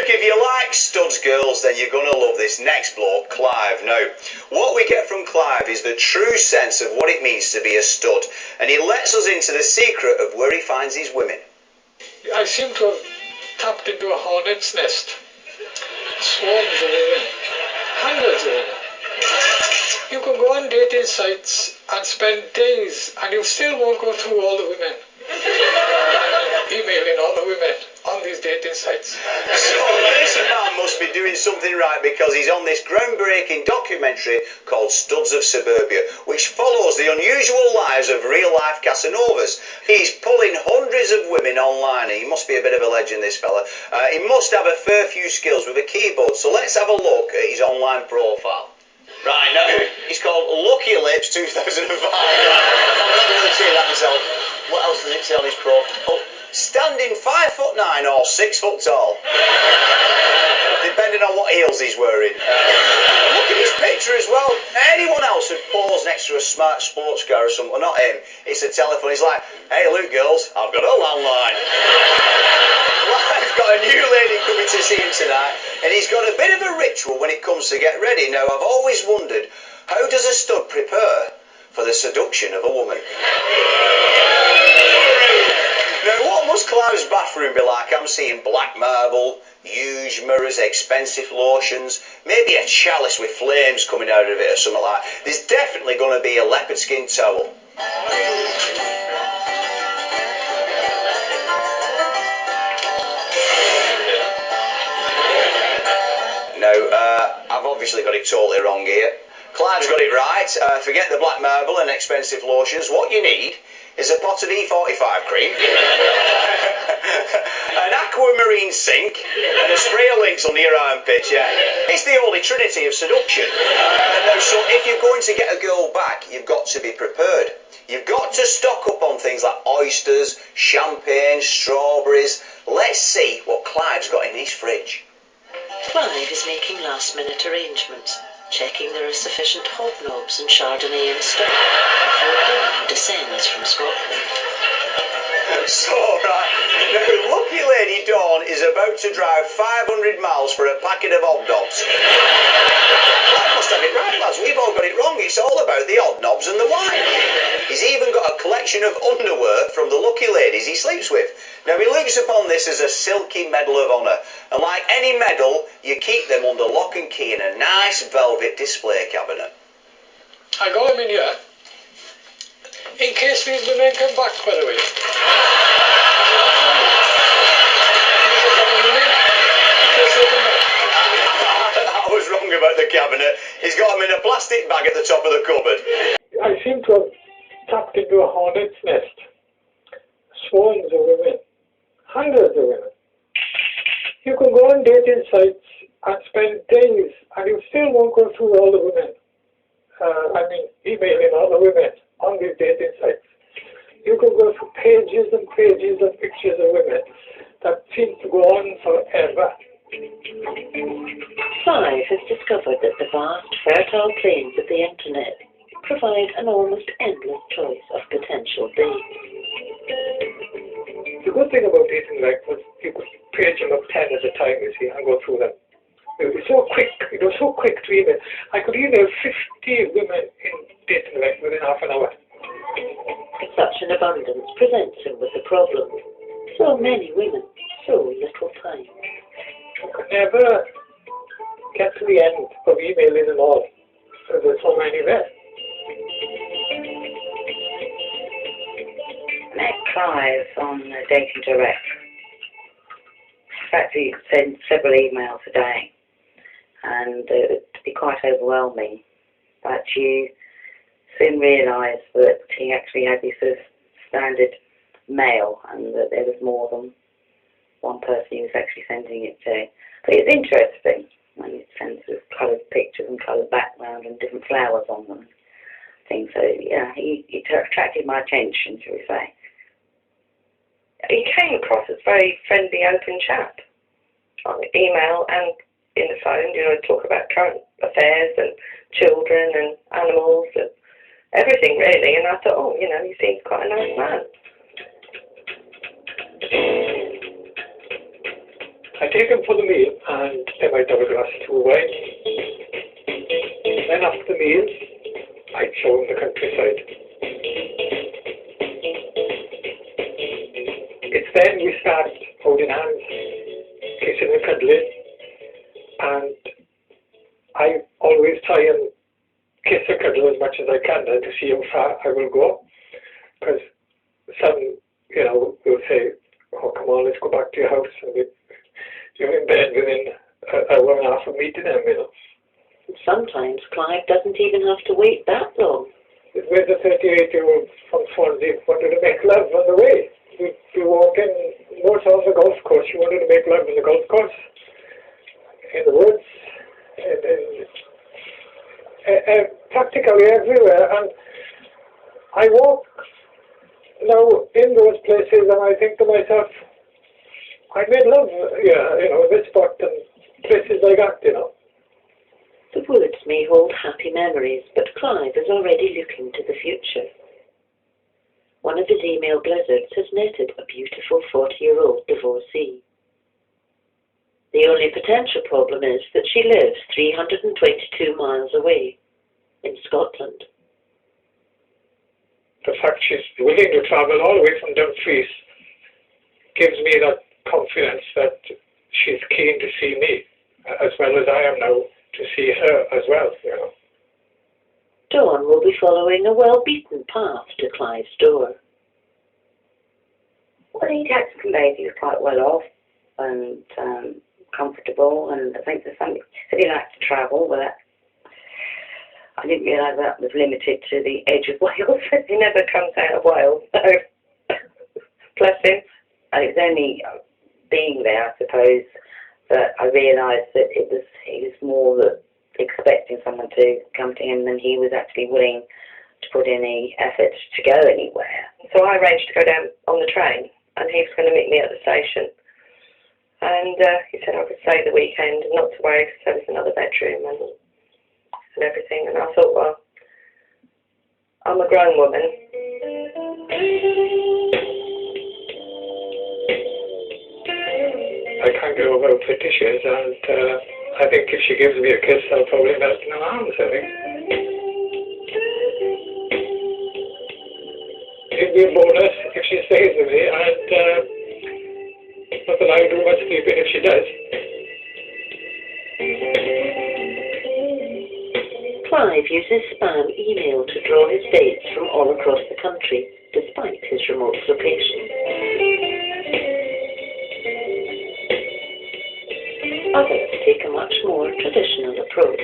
Luke, if you like studs girls, then you're going to love this next bloke, Clive. Now, what we get from Clive is the true sense of what it means to be a stud, and he lets us into the secret of where he finds his women. I seem to have tapped into a hornet's nest. Swarms of women. Hundreds of women. You can go on dating sites and spend days and you still won't go through all the women. Emailing all the women on these dating sites. So this man must be doing something right because he's on this groundbreaking documentary called Studs of Suburbia, which follows the unusual lives of real-life Casanovas. He's pulling hundreds of women online. He must be a bit of a legend, this fella. He must have a fair few skills with a keyboard, so let's have a look at his online profile. Right, now, he's called Lucky Lips 2005. I'm not really saying that myself. What else does it say on his profile? Oh, standing 5'9" or 6 foot tall. Depending on what heels he's wearing. Look at his picture as well. Anyone else who'd pause next to a smart sports car or something, well, not him, it's a telephone. He's like, hey, look, girls, I've got a landline. Clive's got a new lady coming to see him tonight, and he's got a bit of a ritual when it comes to get ready. Now, I've always wondered, how does a stud prepare for the seduction of a woman? Now, what must Clive's bathroom be like? I'm seeing black marble, huge mirrors, expensive lotions, maybe a chalice with flames coming out of it or something like that. There's definitely going to be a leopard skin towel. Now, I've obviously got it totally wrong here. Clive's got it right. Forget the black marble and expensive lotions. What you need is a pot of E45 cream, an aquamarine sink, and a spray of Lynx under your armpits, yeah. It's the holy trinity of seduction. Now, so if you're going to get a girl back, you've got to be prepared. You've got to stock up on things like oysters, champagne, strawberries. Let's see what Clive's got in his fridge. Clive is making last-minute arrangements, checking there are sufficient hobnobs and Chardonnay in stock before Dawn descends from Scotland. So, right, now lucky lady Dawn is about to drive 500 miles for a packet of hobnobs. I must have it right, lads, we've all got it wrong. It's all about the hobnobs and the wine. He's even got a collection of underwear from the lucky ladies he sleeps with. Now, he looks upon this as a silky medal of honour, and like any medal, you keep them under lock and key in a nice velvet display cabinet. I got them in here, in case these women come back, by the way. I was wrong about the cabinet. He's got them in a plastic bag at the top of the cupboard. I seem to have tapped into a hornet's nest. Swarms of women. Hundreds of women. You can go on dating sites and spend days and you still won't go through all the women. Emailing all the women on these dating sites. You can go through pages and pages of pictures of women that seem to go on forever. Clive has discovered that the vast, fertile plains of the internet provide an almost endless choice of potential dates. The good thing about dating sites is you could page them up 10 at a time, you see, and go through them. It was so quick. It was so quick to email. I could email 50 women in dating sites within half an hour. Such an abundance presents him with a problem. So many women, so little time. I could never get to the end of emailing them all. There's so many there. Met Clive on Dating Direct. In fact, he sent several emails a day, and it would be quite overwhelming. But you soon realise that he actually had this sort of standard mail, and that there was more than one person he was actually sending it to. But it's interesting when you send sort of coloured pictures and coloured background and different flowers on them. Things. So yeah, he attracted my attention, shall we say. He came across as a very friendly, open chap on the email and in the phone. Talk about current affairs and children and animals and everything really. And I thought, he seems quite a nice man. I take them for the meal, and they might have a glass or two of wine. Then after the meal, I'd show them the countryside. It's then we start holding hands, kissing and cuddling, and I always try and kiss and cuddle as much as I can to see how far I will go. Because some, will say, oh, come on, let's go back to your house. And you're in bed within an hour and a half of meeting them, Sometimes Clive doesn't even have to wait that long. Where's the 38-year-old from Swansea wanted to make love on the way? We walk in, north on the golf course. She wanted to make love on the golf course, in the woods, practically everywhere. And I walk now in those places and I think to myself, I made love, this spot and places like that, The woods may hold happy memories, but Clive is already looking to the future. One of his email blizzards has netted a beautiful 40-year-old divorcee. The only potential problem is that she lives 322 miles away, in Scotland. The fact she's willing to travel all the way from Dumfries gives me that confidence that she's keen to see me, as well as I am now to see her as well, Dawn will be following a well-beaten path to Clive's door. Well, he'd had to convey he was quite well off and comfortable, and I think there's something that he liked to travel, but I didn't realise that was limited to the edge of Wales. He never comes out of Wales, so bless him. And it was only being there, I suppose, that I realised that he was more that expecting someone to come to him than he was actually willing to put any effort to go anywhere. So I arranged to go down on the train, and he was going to meet me at the station. And he said I could stay the weekend and not to worry because there was another bedroom and everything. And I thought, well, I'm a grown woman. I can't get over how pretty she is, and I think if she gives me a kiss, I'll probably melt in her arms, I think. It'd be a bonus if she stays with me, and not that I do much sleeping if she does. Clive uses spam email to draw his dates from all across the country, despite his remote location. Others take a much more traditional approach.